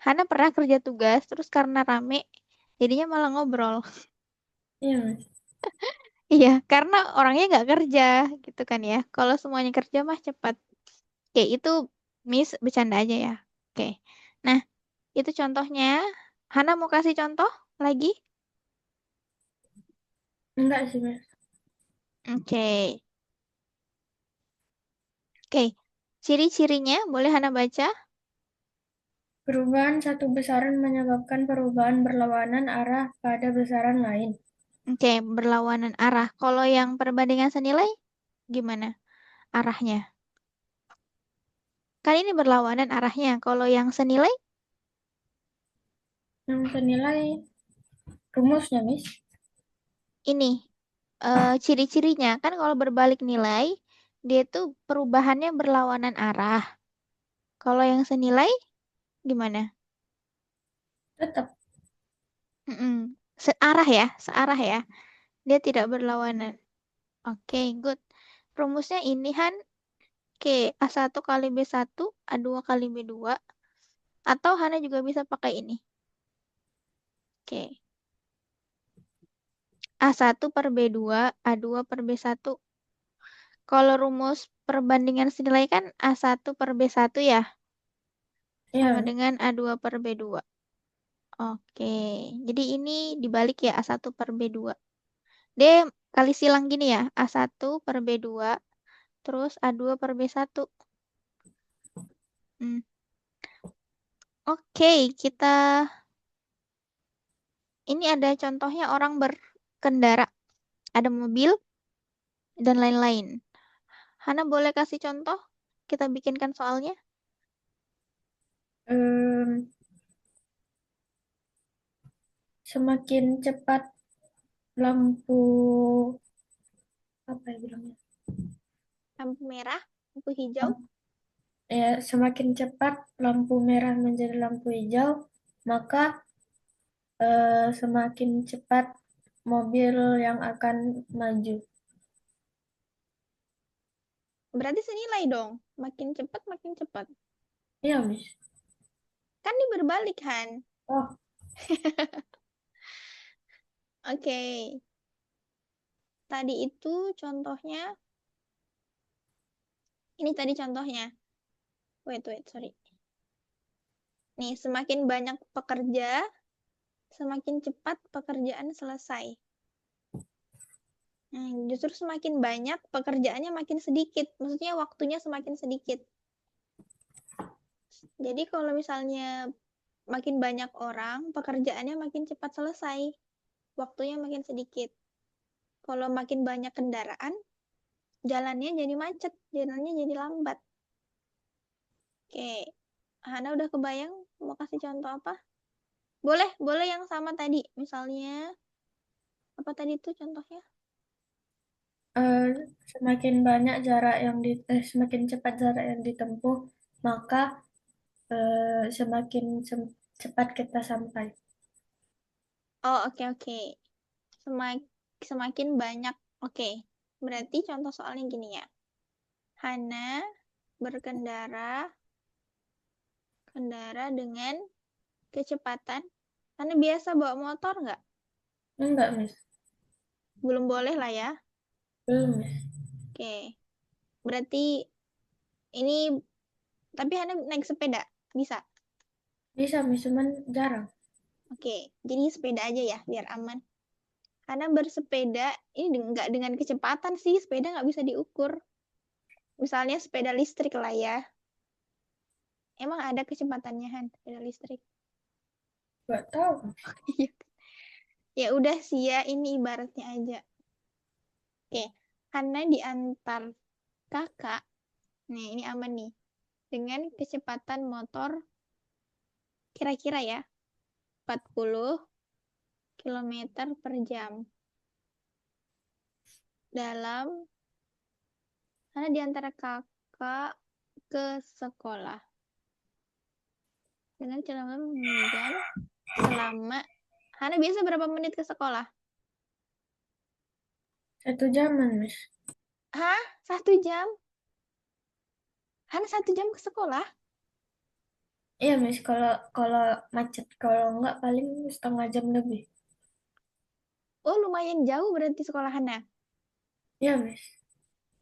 Hana pernah kerja tugas, terus karena rame, jadinya malah ngobrol. Iya, Miss. Iya, karena orangnya nggak kerja, gitu kan ya. Kalau semuanya kerja mah cepat. Oke, itu Miss bercanda aja ya. Oke, nah itu contohnya. Hana mau kasih contoh lagi? Enggak sih, Miss. Oke, oke. Ciri-cirinya boleh Hana baca? Perubahan satu besaran menyebabkan perubahan berlawanan arah pada besaran lain. Oke, berlawanan arah. Kalau yang perbandingan senilai, gimana arahnya? Kan ini berlawanan arahnya. Kalau yang senilai, Yang senilai rumusnya, Miss. ini ciri-cirinya. Kan kalau berbalik nilai, dia tuh perubahannya berlawanan arah. Kalau yang senilai, gimana? Tetap. Mm-mm. Searah ya, searah ya. Dia tidak berlawanan. Oke, good. Rumusnya ini Han, Oke, A1 kali B1, A2 kali B2. Atau Hana juga bisa pakai ini. Oke, A1 per B2, A2 per B1. Kalau rumus perbandingan senilai kan A1 per B1 ya, sama Iya, dengan A2 per B2. Oke, jadi ini dibalik ya A1 per B2. Dia kali silang gini ya, A1 per B2, terus A2 per B1. Hmm. Oke, kita ini ada contohnya orang berkendara, ada mobil dan lain-lain. Hana boleh kasih contoh? Kita bikinkan soalnya. em, semakin cepat lampu apa ya bilangnya? Lampu merah, lampu hijau. Ya, semakin cepat lampu merah menjadi lampu hijau, maka semakin cepat mobil yang akan maju. Berarti senilai dong. Makin cepat, makin cepat. Iya, Miss. Kan ini berbalik, Han. Oh, Oke. Tadi itu contohnya. Ini tadi contohnya. Wait, wait, sorry. Nih, semakin banyak pekerja, semakin cepat pekerjaan selesai. Nah, justru semakin banyak pekerjaannya makin sedikit. Maksudnya waktunya semakin sedikit. Jadi kalau misalnya makin banyak orang, pekerjaannya makin cepat selesai. Waktunya makin sedikit. Kalau makin banyak kendaraan, jalannya jadi macet, jalannya jadi lambat. Oke, Hana udah kebayang mau kasih contoh apa? Boleh, boleh yang sama tadi. Misalnya, apa tadi tuh contohnya? Eh, semakin cepat jarak yang ditempuh, maka cepat kita sampai. Oh, oke, oke. Semakin banyak. Oke, berarti contoh soalnya gini ya. Hana berkendara kendara dengan kecepatan. Hana biasa bawa motor nggak? Enggak, Miss. Belum boleh lah ya. Belum, Miss. Oke, berarti ini, tapi Hana naik sepeda. Bisa. Bisa, Miss, cuman jarang. Oke, jadi sepeda aja ya, biar aman. Karena bersepeda ini nggak dengan kecepatan sih, sepeda nggak bisa diukur. Misalnya sepeda listrik lah ya. Emang ada kecepatannya Han, sepeda listrik. Nggak tahu. Ya udah sih ya, ini ibaratnya aja. Oke, karena diantar kakak, nih ini aman nih. Dengan kecepatan motor kira-kira ya 40 km/jam. Dalam, karena diantar kakak ke sekolah. Dengan kecepatan jam selama Hana biasa berapa menit ke sekolah? 1 jaman, Miss. Hah? 1 jam? Hana 1 jam ke sekolah? Iya, Miss. Kalau kalau macet, kalau enggak paling 1/2 jam lebih. Oh, lumayan jauh berarti sekolah Hana. Iya, Miss.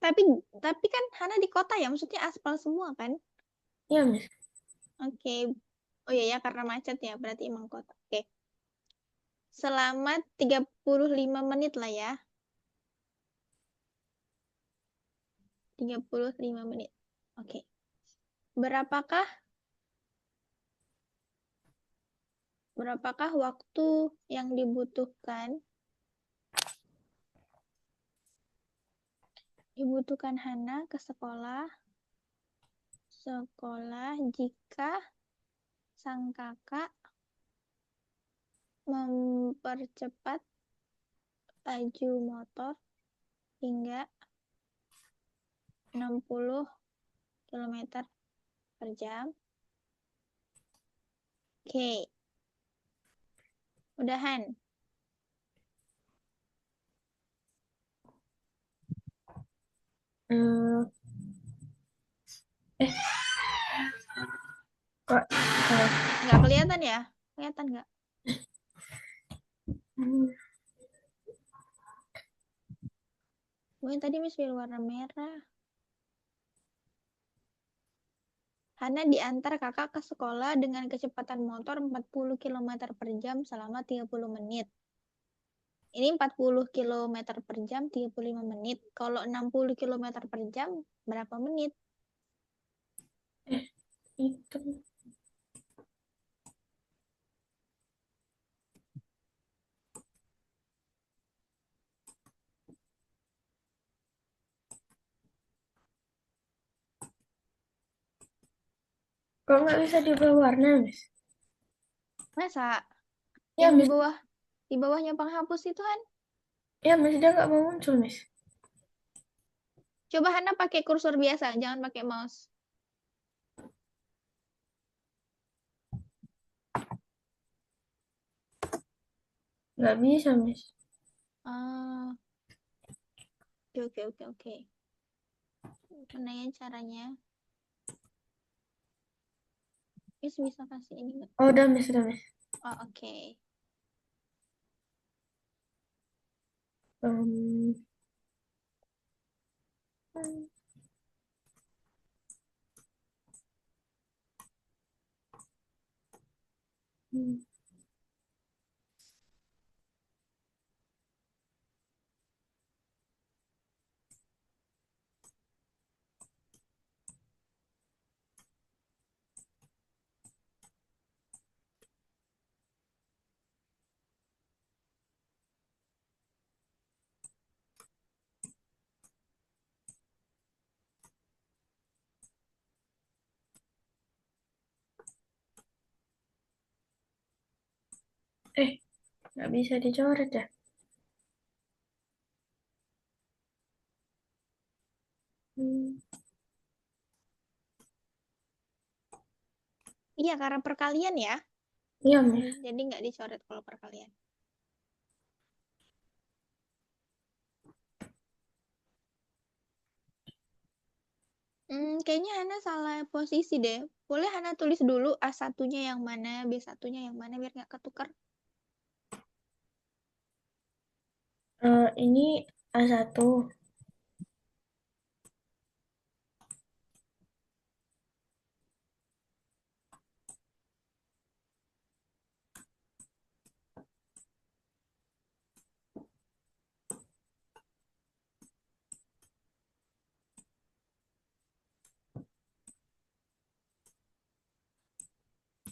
Tapi tapi kan Hana di kota ya, maksudnya aspal semua kan? Iya, Miss. Oke. Oh iya ya, karena macet ya, berarti emang kota. Oke. Selama 35 menit lah ya. 35 menit. Oke. Berapakah berapakah waktu yang dibutuhkan Hana ke sekolah jika sang kakak mempercepat laju motor hingga 60 km/jam. Oke, udahan. Hmm, eh, kok, Nggak kelihatan ya? Kelihatan nggak? hmm, Mungkin tadi Miss pilih warna merah. Hana diantar kakak ke sekolah dengan kecepatan motor 40 km per jam selama 30 menit. Ini 40 km per jam, 35 menit. Kalau 60 km per jam, berapa menit? eh, itu. Kok nggak bisa diubah warna, Miss? Masa Ya, yang Miss. di bawahnya penghapus itu kan? Ya, Miss, dia nggak mau muncul, Miss. Coba Hana pakai kursor biasa, jangan pakai mouse. Nggak bisa, Miss. Ah, oke oke oke oke. Mana ya caranya? Miss bisa kasih ini nggak? Oh, udah, Miss, udah, Miss. Oh, oke. Um, hmm. Eh, nggak bisa dicoret ya? Hmm, Iya, karena perkalian ya. iya, Miss. Jadi nggak dicoret kalau perkalian. Kayaknya Hana salah posisi deh. Boleh Hana tulis dulu A1-nya yang mana, B1-nya yang mana biar nggak ketukar. Ini A1.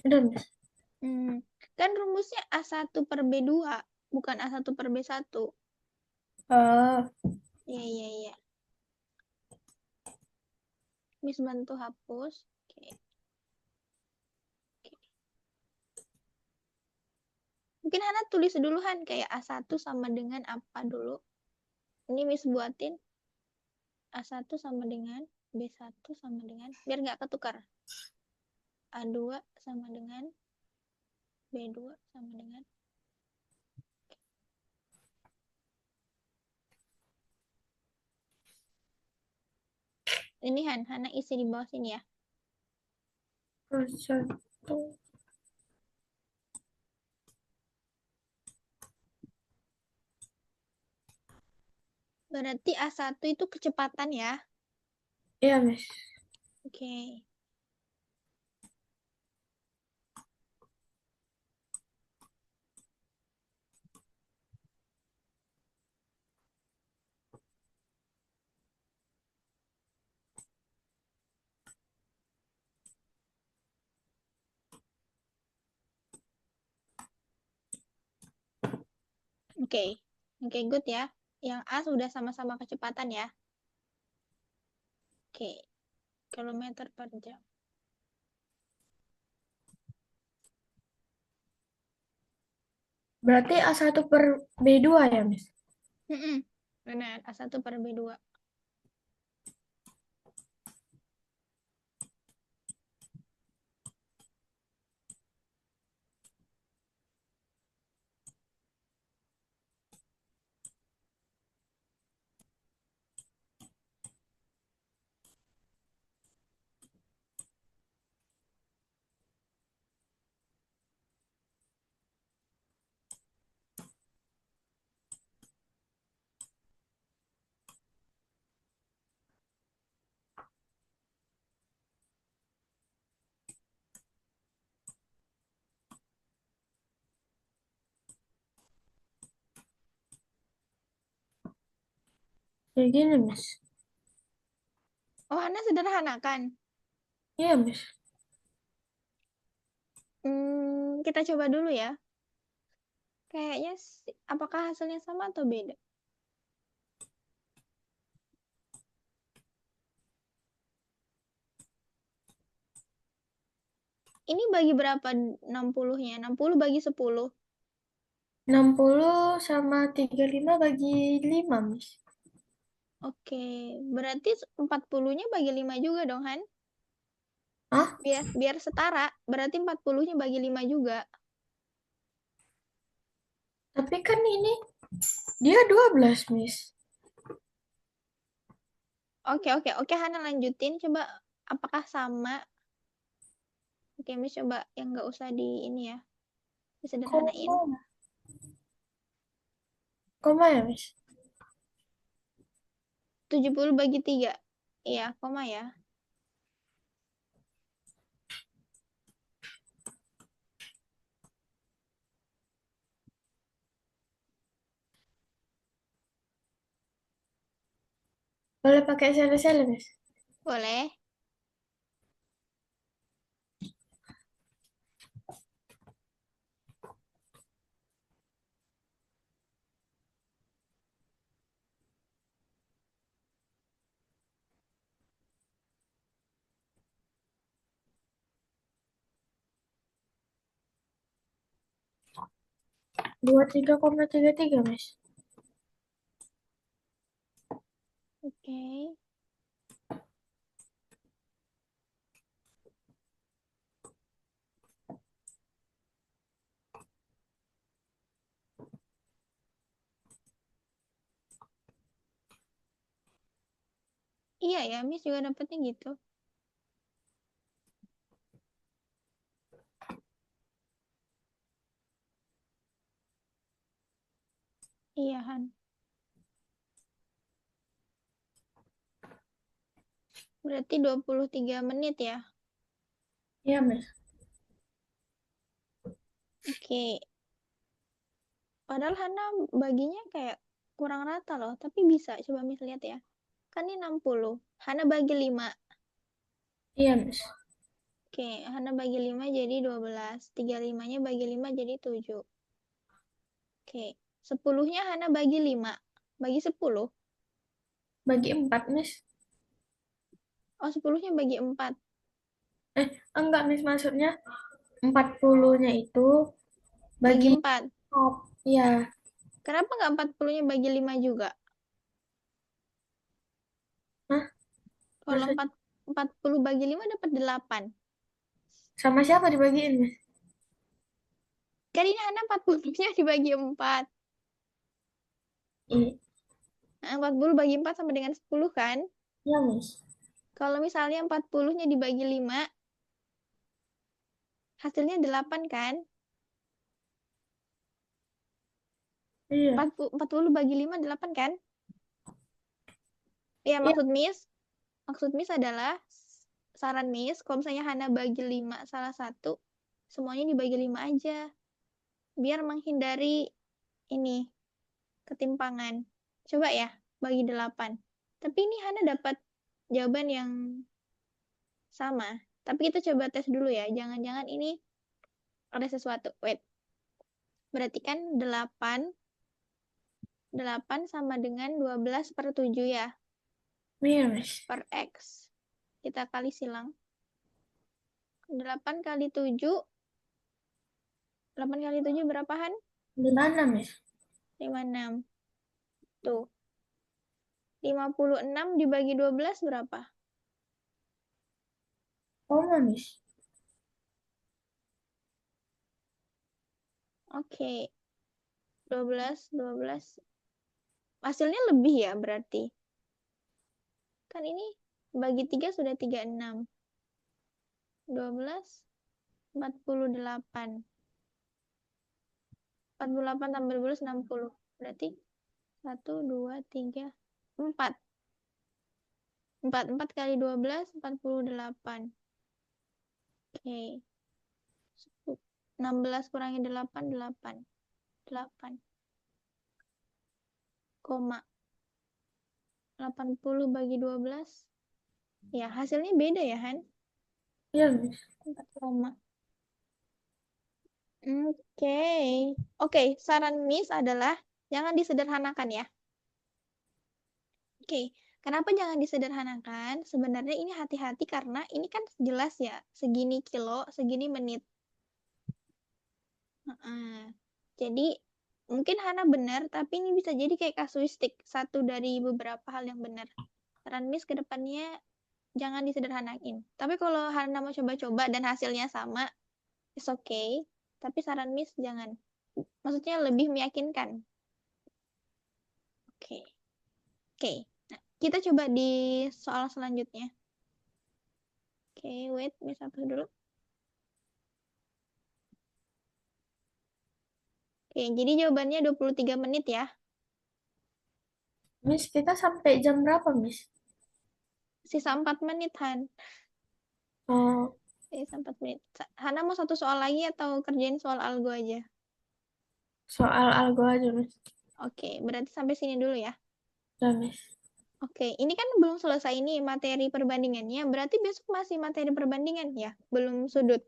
Udah, Miss. Hmm, kan rumusnya A1 per B2, bukan A1 per B1. Oh, Iya, iya, iya. Miss bantu hapus. Oke, oke. Mungkin Hana tulis dulu Han, kayak A1 sama dengan apa dulu. Ini Miss buatin A1 sama dengan B1 sama dengan, biar nggak ketukar. A2 sama dengan B2 sama dengan. Ini Han, Hana isi di bawah sini ya. A1. Berarti A1 itu kecepatan ya. Iya, Miss. Oke. Oke. Oke, good ya. Yang A sudah sama-sama kecepatan ya. Oke. Kilometer per jam. Berarti A1 per B2 ya, Miss? Benar, A1 per B2. Kayak gini, Miss. Oh, Hana sederhanakan. Iya, Miss. Kita coba dulu ya. Kayaknya apakah hasilnya sama atau beda? Ini bagi berapa 60-nya? 60 bagi 10. 60 sama 35 bagi 5, Miss. Oke, berarti 40-nya bagi 5 juga dong, Han? Ah, Biar biar setara, berarti 40-nya bagi 5 juga. tapi kan ini dia 12, Miss. Oke, oke, oke, Hana lanjutin. Coba apakah sama? Oke, Miss coba yang nggak usah di ini ya, disederhanain. Koma. Koma ya, Miss? 70 bagi 3. Iya, koma ya. Boleh pakai sele-sele, Miss? Boleh. 23,33, Miss. Oke. Iya ya, Miss juga dapetnya gitu. Iya, Han. Berarti 23 menit ya. Iya, Miss. Oke. Padahal Hana baginya kayak kurang rata loh. Tapi bisa. Coba Miss lihat ya. Kan ini 60. Hana bagi 5. Iya, Miss. Oke. Hana bagi 5 jadi 12. 35-nya bagi 5 jadi 7. Oke. 10-nya Hana bagi 5. Bagi 10. Bagi 4, Miss. Oh, 10-nya bagi 4. Enggak, Miss. Maksudnya 40-nya itu Bagi bagi 4. 4. Iya. Kenapa nggak 40-nya bagi 5 juga? Hah? Kalau Maksud 40 bagi 5 dapat 8. sama siapa dibagiin, Miss? Kan ini Hana 40-nya dibagi 4. Iya, Nah, 40 bagi 4 sama dengan 10 kan? iya, Miss. Kalau misalnya 40-nya dibagi 5, hasilnya 8 kan? Iya. 40 bagi 5 8 kan? Ya, Iya. maksud Miss adalah saran Miss, kalau misalnya Hana bagi 5 salah satu, semuanya dibagi 5 aja. Biar menghindari ini, ketimpangan. Coba ya, bagi 8. Tapi ini Hana dapat jawaban yang sama. Tapi kita coba tes dulu ya. Jangan-jangan ini ada sesuatu. Wait. Berarti kan 8 sama dengan 12 per 7 ya. Iya, Miss. Per X. Kita kali silang. 8 kali 7. 8 kali 7 berapaan? Gimana, Miss? 56. Tuh. 56 dibagi 12 berapa? Koma, Miss. Oke. 12, 12. Hasilnya lebih ya berarti. Kan ini bagi 3 sudah 36. 12, 48. 48 tambah 12, 60. Berarti 1, 2, 3, 4. 4 kali 12, 48. Oke. 16 kurangi 8, 8. 8, koma 80 bagi 12. Ya, hasilnya beda ya, Han? Iya, Miss. 4 koma. Oke. Oke, saran Miss adalah jangan disederhanakan ya. Oke, kenapa jangan disederhanakan? Sebenarnya ini hati-hati karena ini kan jelas ya, segini kilo, segini menit. Jadi mungkin Hana benar, tapi ini bisa jadi kayak kasuistik, satu dari beberapa hal yang benar. Saran Miss ke depannya jangan disederhanain. Tapi kalau Hana mau coba-coba dan hasilnya sama, it's okay. Tapi saran Miss jangan. Maksudnya lebih meyakinkan. Oke. Oke. Nah, kita coba di soal selanjutnya. Oke, wait, Miss hapus dulu. Oke, jadi jawabannya 23 menit ya. Miss, kita sampai jam berapa, Miss? Sisa 4 menit, Han. Oh, Sisa 4 menit. Hana mau satu soal lagi atau kerjain soal algo aja? soal algo aja, Miss. Oke, berarti sampai sini dulu ya. Ya, Miss. Oke, ini kan belum selesai nih materi perbandingannya. Berarti besok masih materi perbandingan ya? Belum sudut.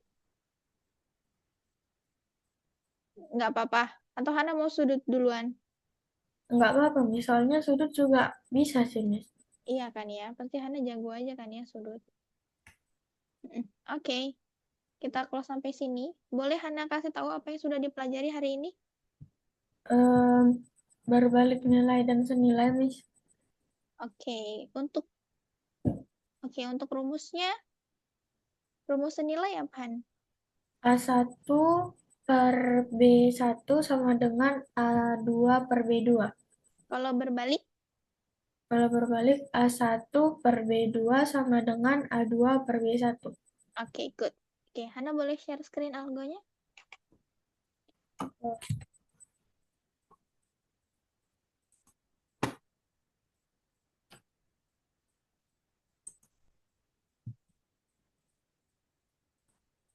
Nggak apa-apa. Atau Hana mau sudut duluan? Enggak apa-apa, Miss. Soalnya sudut juga bisa sih, Miss. Iya kan ya? Pasti Hana jago aja kan ya sudut. Oke, kita close sampai sini. Boleh Hana kasih tahu apa yang sudah dipelajari hari ini? Em, berbalik nilai dan senilai, Miss. Oke, untuk untuk rumusnya, rumus senilai apaan? A1 per B1 sama dengan A2 per B2. Kalau berbalik, Kalau berbalik, A1 per B2 sama dengan A2 per B1. oke, good. Oke, Hana boleh share screen algonya?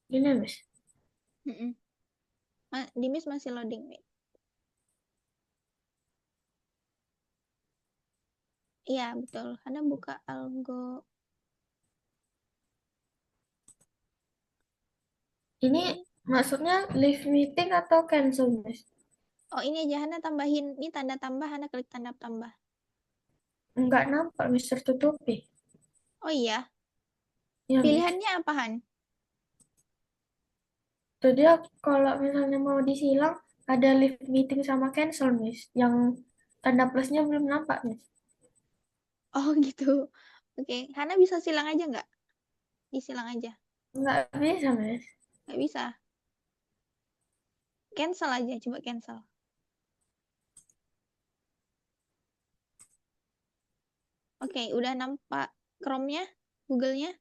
Gini, Miss. Mm-mm. Di Miss masih loading, wait. Iya, betul. Hana buka algo. Ini Ini, maksudnya live meeting atau cancel, Miss? oh ini aja Hana tambahin, ini tanda tambah, Hana klik tanda tambah. Enggak nampak, Miss, tertutupi. Oh iya, Ya, Miss. pilihannya apaan? Tuh dia kalau misalnya mau disilang, ada live meeting sama cancel, Miss. Yang tanda plusnya belum nampak, Miss. Oh gitu. Oke, Hana bisa silang aja nggak? Disilang aja. Enggak bisa, Miss. Nggak bisa. Cancel aja, coba cancel. Oke, udah nampak Chrome-nya, Google-nya?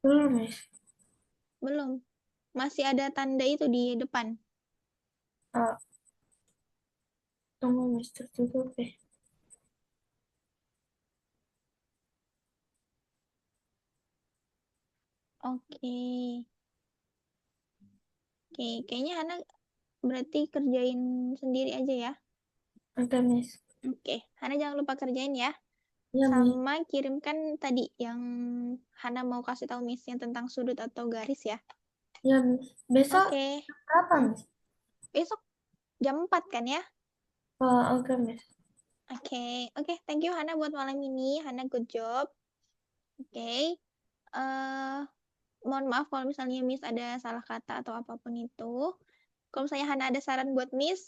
Belum, Miss. Belum. Masih ada tanda itu di depan. Ah, tunggu, Miss, tertutupi. Oke. Oke, kayaknya Hana berarti kerjain sendiri aja ya. Oke, Miss. Oke, Hana jangan lupa kerjain ya. Ya, Miss. Sama kirimkan tadi yang Hana mau kasih tahu Miss yang tentang sudut atau garis ya. Ya, Miss. Besok Oke. berapa, Hmm, Miss? besok jam 4 kan ya? Oh, oke, Miss. Oke, thank you Hana buat malam ini. Hana good job. Oke. eh Mohon maaf kalau misalnya Miss ada salah kata atau apapun itu. Kalau misalnya Hana ada saran buat Miss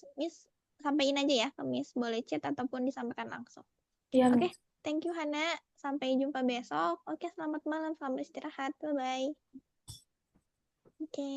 sampaikan aja ya ke Miss. Boleh chat ataupun disampaikan langsung. Ya, Oke, Miss. thank you Hana. Sampai jumpa besok. Oke, selamat malam, selamat istirahat. Bye-bye. Oke.